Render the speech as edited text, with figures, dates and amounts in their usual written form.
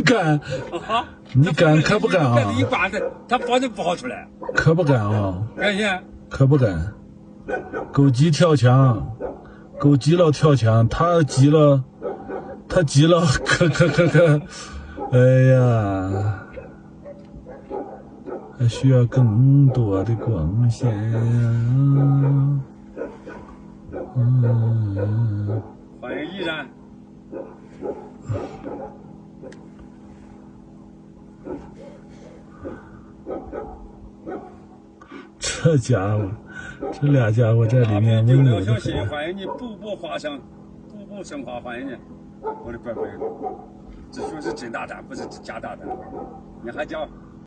干？你干可不干啊？干一罐子，他保证不好出来。可不干啊？干啥？可不干。狗急跳墙，狗急了跳墙，他急了，可，哎呀，还需要更多的贡献呀。欢迎依然。这家伙，这俩家伙在里面温柔的很。欢迎你步步花香，步步生花，欢迎你，我的乖乖。这就是真大胆，不是假大胆。你还叫